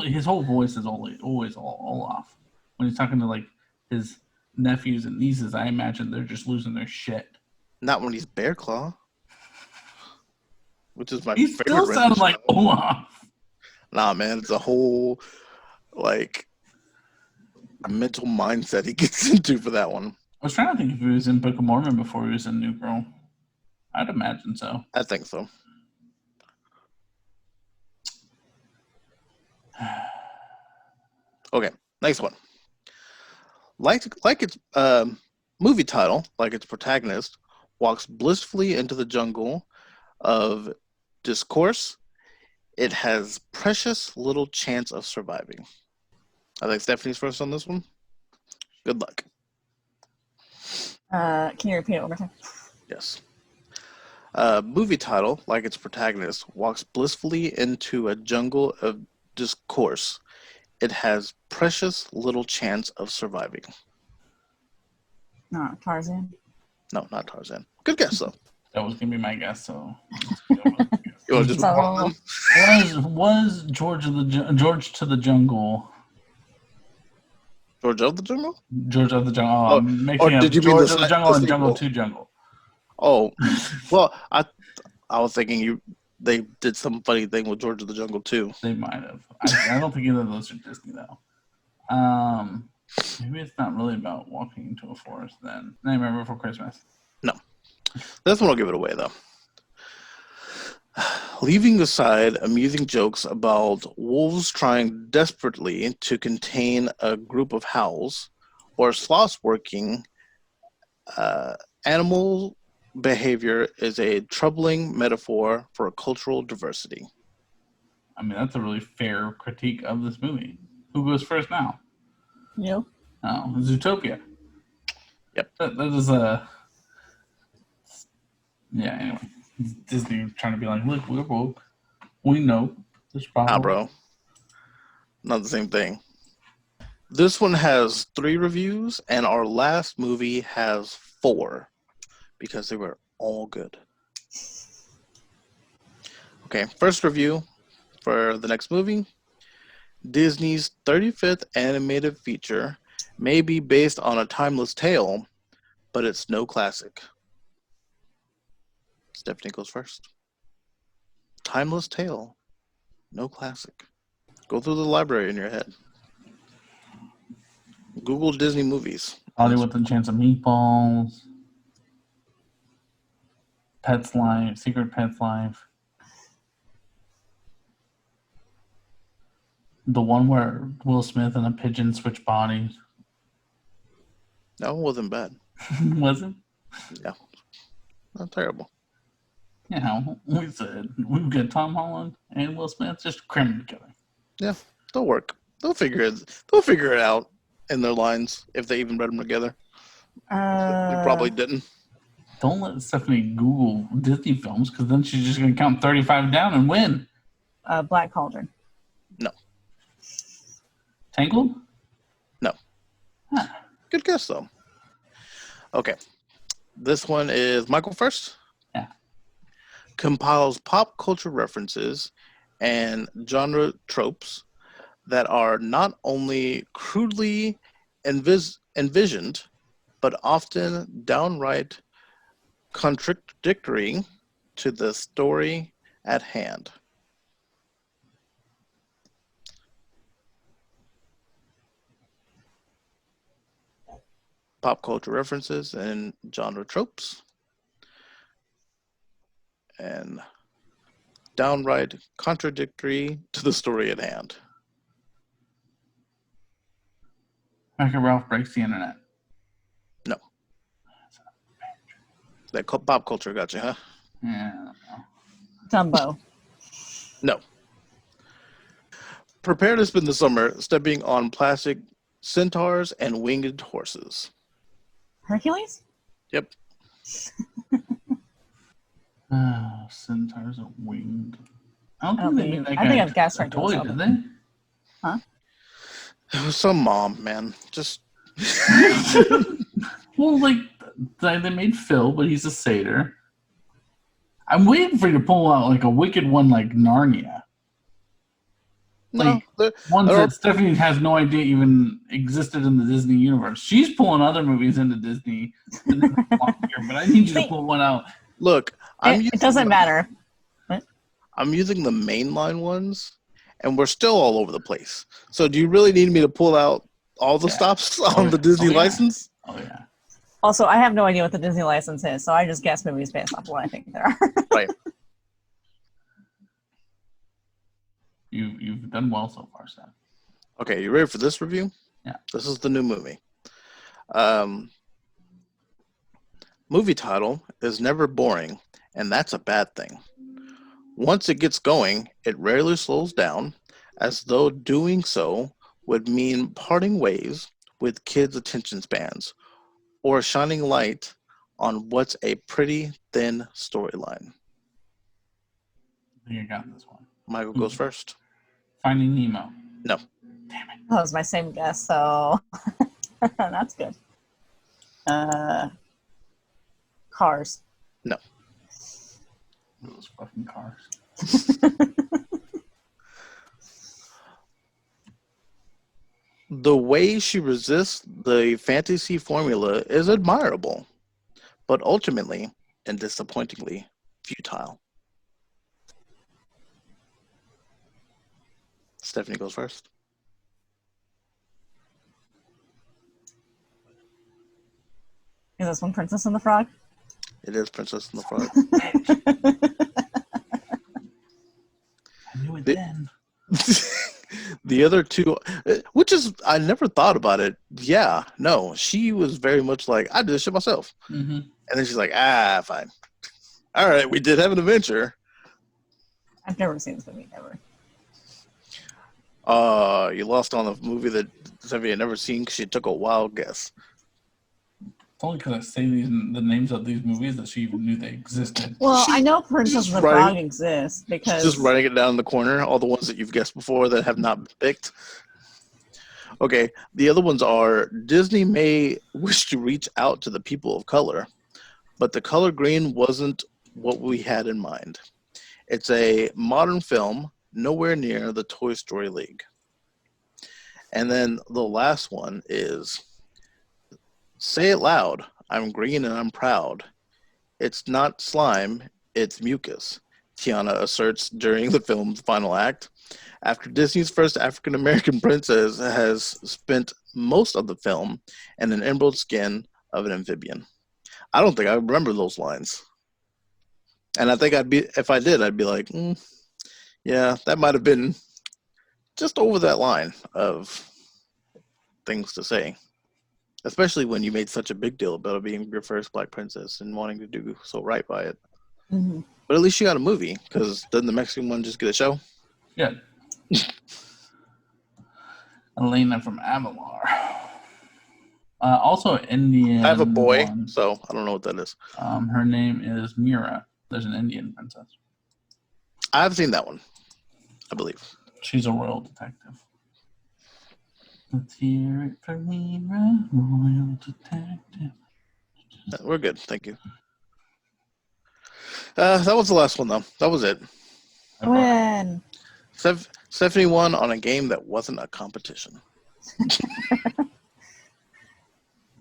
his whole voice is always Olaf. When he's talking to like his nephews and nieces, I imagine they're just losing their shit. Not when he's Bear Claw, which is my He favorite. still sounds like Olaf. Nah, man, it's a whole like mental mindset he gets into for that one. I was trying to think if he was in Book of Mormon before he was in New Girl. I'd imagine so. I think so. Okay, next one. Like its movie title, like its protagonist, walks blissfully into the jungle of discourse. It has precious little chance of surviving. I think Stephanie's first on this one. Good luck. Can you repeat it one more time? Yes. Movie title, like its protagonist, walks blissfully into a jungle of discourse. It has precious little chance of surviving. No, Tarzan. No, not Tarzan. Good guess, though. That was gonna be my guess. So You want to just move on then? was George to the Jungle? George of the Jungle? George of the Jungle. Oh, I'm mixing or up did you mean George the of the se- Jungle the and Jungle sequel? 2 Jungle. Oh, well, I was thinking they did some funny thing with George of the Jungle too. They might have. I don't think either of those are Disney though. Maybe it's not really about walking into a forest then. Nightmare Before Christmas. This one will give it away though. Leaving aside amusing jokes about wolves trying desperately to contain a group of howls, or sloths working, animal behavior is a troubling metaphor for cultural diversity. I mean, that's a really fair critique of this movie. Who goes first now? You? Oh, Zootopia. Yep. That is a. Yeah. Anyway, Disney trying to be like, look, we're woke. We know this problem. Nah, bro. Not the same thing. This one has 3 reviews, and our last movie has 4 because they were all good. Okay, first review for the next movie. Disney's 35th animated feature may be based on a timeless tale, but it's no classic. Stephanie goes first. Timeless tale, no classic. Go through the library in your head. Google Disney movies. Hollywood and Chance of Meatballs. Pet's Life. Secret Pet's Life. The one where Will Smith and a pigeon switch bodies. That one wasn't bad. Was it? Yeah. Not terrible. Yeah, we said we've got Tom Holland and Will Smith just crammed together. Yeah, they'll work. They'll figure it out in their lines if they even read them together. They probably didn't. Don't let Stephanie Google Disney films because then she's just going to count 35 down and win. Black Cauldron. No. Tangled? No. Huh. Good guess though. Okay. This one is Michael first. Yeah. Compiles pop culture references and genre tropes that are not only crudely envisioned, but often downright contradictory to the story at hand. Pop culture references and genre tropes, and downright contradictory to the story at hand. Wreck-It Ralph Breaks the Internet. No. That pop culture got you, huh? Yeah. Dumbo. No. Prepare to spend the summer stepping on plastic centaurs and winged horses. Hercules? Yep. Centaurs are winged. I don't I don't think they think- made that I guy think I've guessed a Hercules toy, also. did they? It was some mom, man. Just Well, like they made Phil, but he's a satyr. I'm waiting for you to pull out like a wicked one, like Narnia. no. Like, Ones There are- that Stephanie has no idea even existed in the Disney universe. She's pulling other movies into Disney, but I need you to pull one out. Look, It doesn't matter. I'm using the mainline ones, and we're still all over the place. So, do you really need me to pull out all the Yeah. stops Oh, on yeah. the Disney Oh, yeah. license? Oh yeah. Also, I have no idea what the Disney license is, so I just guess movies based off what I think there are. Right. You've done well so far, Steph. Okay, you ready for this review? Yeah. This is the new movie. Movie title is never boring, and that's a bad thing. Once it gets going, it rarely slows down, as though doing so would mean parting ways with kids' attention spans, or shining light on what's a pretty thin storyline. I think I got this one. Michael goes first. Finding Nemo. No. Damn it. That was my same guess, so that's good. Cars. Those fucking cars. The way she resists the fantasy formula is admirable, but ultimately and disappointingly futile. Stephanie goes first. Is this one Princess and the Frog? It is Princess and the Frog. I knew it The- then. The other two, which is, I never thought about it. Yeah, no, she was very much like, I did this shit myself. Mm-hmm. And then she's like, fine. All right, we did have an adventure. I've never seen this movie ever. You lost on a movie that Stephanie had never seen because she took a wild guess. It's only because I say the names of these movies that she even knew they existed. Well, She- I know Princess she's and the right. Frog exists because She's just writing it down in the corner, all the ones that you've guessed before that have not been picked. Okay, the other ones are Disney may wish to reach out to the people of color, but the color green wasn't what we had in mind. It's a modern film, nowhere near the Toy Story League. And then the last one is Say It Loud, I'm green and I'm proud. It's not slime, it's mucus, Tiana asserts during the film's final act. After Disney's first African-American princess has spent most of the film in an emerald skin of an amphibian. I don't think I remember those lines. And I think if I did, I'd be like, yeah, that might have been just over that line of things to say. Especially when you made such a big deal about it being your first black princess and wanting to do so right by it. Mhm. But at least you got a movie, because doesn't the Mexican one just get a show? Yeah. Elena from Avalar. Also, Indian. I have a boy, one. so I don't know what that is. Her name is Mira. There's an Indian princess. I have seen that one, I believe. She's a royal detective. Let's hear it for Mira, royal detective. We're good, thank you. That was the last one, though. That was it. Win. Stephanie won on a game that wasn't a competition.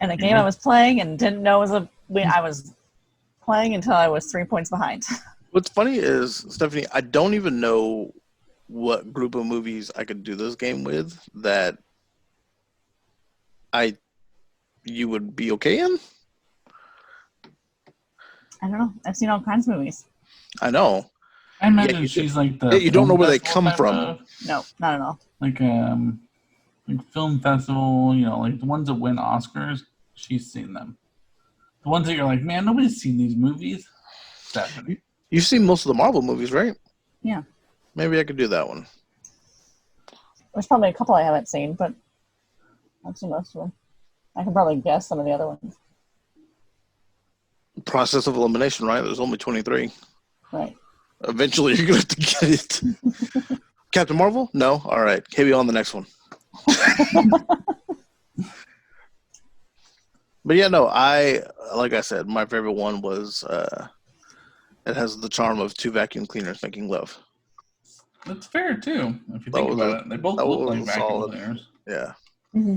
And a game I was playing and didn't know I was playing until I was 3 points behind. What's funny is, Stephanie, I don't even know what group of movies I could do this game with that you would be okay in. I don't know. I've seen all kinds of movies. I know. I imagine you she's like the. Yeah, you don't know film where they festival come type from. of- No, not at all. like film festival, like the ones that win Oscars. She's seen them. The ones that you're like, man, nobody's seen these movies. Stephanie. You've seen most of the Marvel movies, right? Yeah. Maybe I could do that one. There's probably a couple I haven't seen, but I've seen most of them. I can probably guess some of the other ones. Process of elimination, right? There's only 23. Right. Eventually, you're gonna have to get it. Captain Marvel? No. All right. Maybe on the next one. But yeah, no. Like I said, my favorite one was. It has the charm of two vacuum cleaners making love. That's fair too. If you That think was about it, they both that look was like vacuum solid. cleaners. Yeah. hmm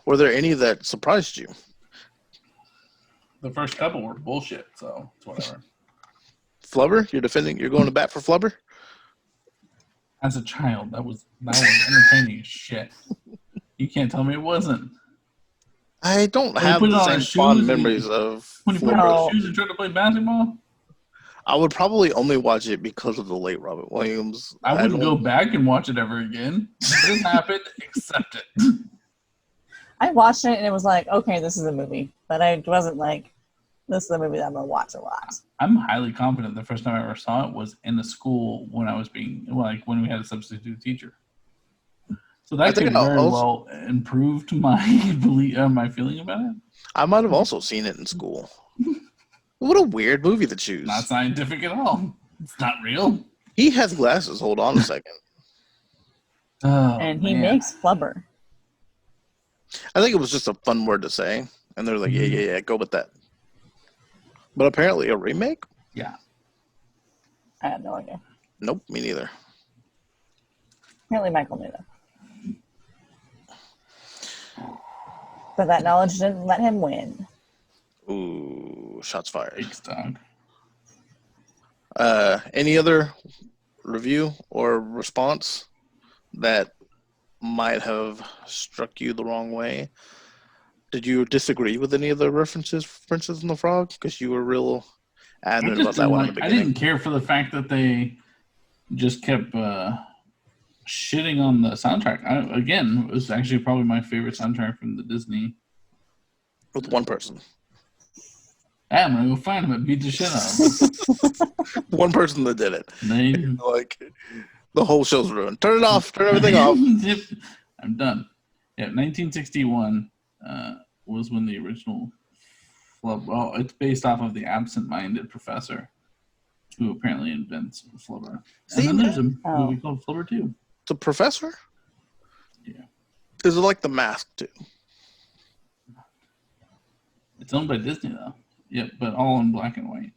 Were there any that surprised you? The first couple were bullshit, so it's whatever. Flubber? You're going to bat for Flubber? As a child, that was entertaining as shit. You can't tell me it wasn't. I don't When you have put the on same his fond shoes and- memories of When you put Flubber. on his shoes and tried to play basketball, I would probably only watch it because of the late Robert Williams. I wouldn't don't- go back and watch it ever again. It didn't happen. Accept it. I watched it and it was like, okay, this is a movie, but I wasn't like, this is a movie that I'm gonna watch a lot. I'm highly confident the first time I ever saw it was in the school when I was when we had a substitute teacher. So I that think could I very also- well improved my my feeling about it. I might have also seen it in school. What a weird movie to choose. Not scientific at all. It's not real. He has glasses. Hold on a second. Oh, And he man. makes flubber. I think it was just a fun word to say. And they're like, yeah, go with that. But apparently a remake? Yeah. I had no idea. Nope, me neither. Apparently Michael knew that. But that knowledge didn't let him win. Ooh, shots fired. Big dog. Any other review or response that might have struck you the wrong way? Did you disagree with any of the references for Princess and the Frog? Because you were real I, adamant just about that didn't one in the I beginning. didn't care for the fact that they just kept shitting on the soundtrack. Again, it was actually probably my favorite soundtrack from the Disney. With one person. I'm gonna go find him and beat the shit out of him. One person that did it. They, Like, the whole show's ruined. Turn it off. Turn everything off. Yep, I'm done. Yeah, 1961 was when the original Flubber. Well, it's based off of the absent-minded professor who apparently invents Flubber. See, And then there's a Oh. movie called Flubber 2. The professor? Yeah. Is it like The Mask, too? It's owned by Disney, though. Yep, but all in black and white.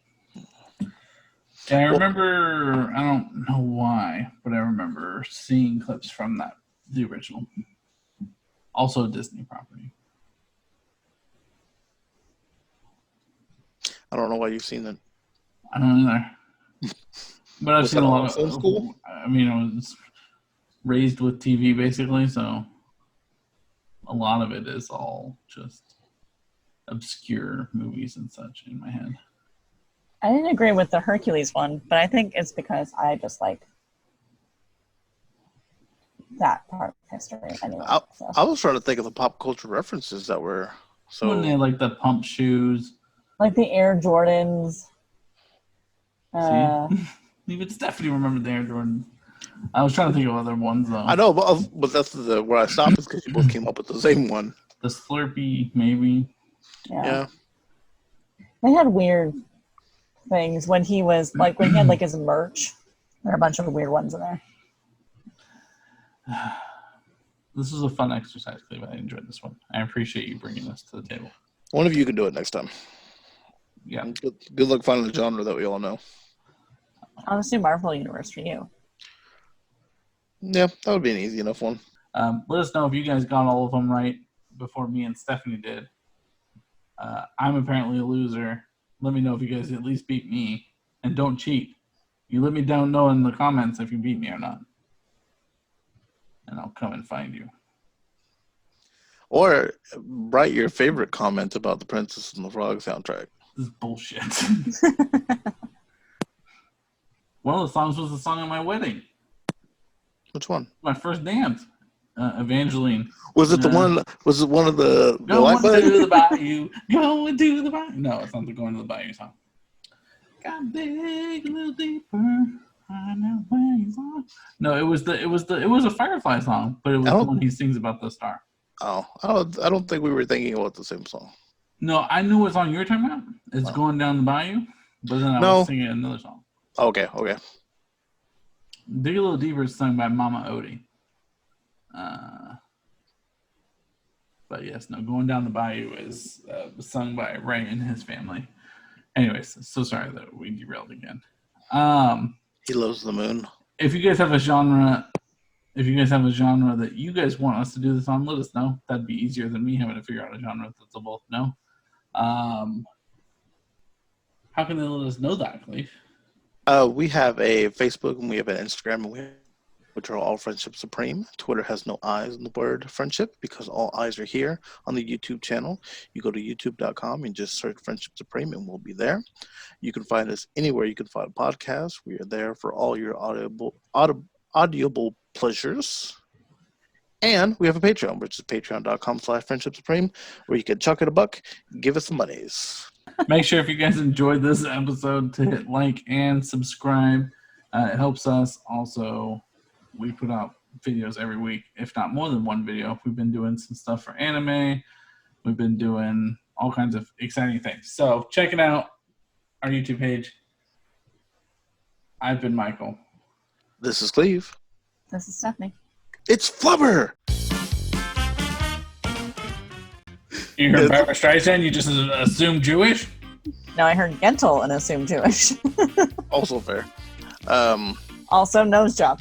Yeah, I remember, I don't know why, but I remember seeing clips from that, the original. Also a Disney property. I don't know why you've seen it. I don't either. But I've Was seen that a on lot film of. school? I mean, I was raised with TV basically, so a lot of it is all just obscure movies and such in my head. I didn't agree with the Hercules one, but I think it's because I just like that part of history anyway. So. I was trying to think of the pop culture references that were When they so. had like the pump shoes. Like the Air Jordans. Even Stephanie remembered the Air Jordan. I was trying to think of other ones though. I know, but that's where I stopped is because you both came up with the same one. The Slurpee, maybe. Yeah. They had weird things when he was like when he had like his merch. There are a bunch of weird ones in there. This is a fun exercise, Cleve. I enjoyed this one. I appreciate you bringing this to the table. One of you can do it next time. Yeah. Good luck finding a genre that we all know. I'll just do Marvel Universe for you. Yeah, that would be an easy enough one. Let us know if you guys got all of them right before me and Stephanie did. I'm apparently a loser. Let me know if you guys at least beat me. And don't cheat. You let me down know in the comments if you beat me or not. And I'll come and find you. Or write your favorite comment about the Princess and the Frog soundtrack. This is bullshit. One of the songs was the song at my wedding. Which one? My first dance. Evangeline. Was it the Yeah. one? Was it one of the Going Light to the Bud? bayou. Going to the bayou. No, it's not the Going to the Bayou song. Got dig a little deeper. Find out where he's on. No, it was a Firefly song, but it was I the don't- one he sings about the star. Oh, I don't think we were thinking about the same song. No, I knew what song you were talking about. It's Oh. Going Down the Bayou, but then I No. was singing another song. Okay. Dig a Little Deeper is sung by Mama Odie. But yes, no, Going Down the Bayou is sung by Ray and his family. Anyways, so sorry that we derailed again. He loves the moon. If you guys have a genre that you guys want us to do this on, let us know. That'd be easier than me having to figure out a genre that they'll both know. How can they let us know that, Cleve? We have a Facebook and we have an Instagram, and which are all Friendship Supreme. Twitter has no I's in the word friendship because all eyes are here on the YouTube channel. You go to youtube.com and just search Friendship Supreme and we'll be there. You can find us anywhere you can find podcasts. We are there for all your audible pleasures. And we have a Patreon, which is patreon.com/Friendship Supreme, where you can chuck it a buck, give us some monies. Make sure if you guys enjoyed this episode to hit like and subscribe. It helps us. Also, we put out videos every week, if not more than one video. We've been doing some stuff for anime. We've been doing all kinds of exciting things. So check it out, our YouTube page. I've been Michael. This is Cleve. This is Stephanie. It's Flubber! You heard Barbara Streisand, you just assume Jewish? No, I heard Gentle and assumed Jewish. Also fair. Also, nose job.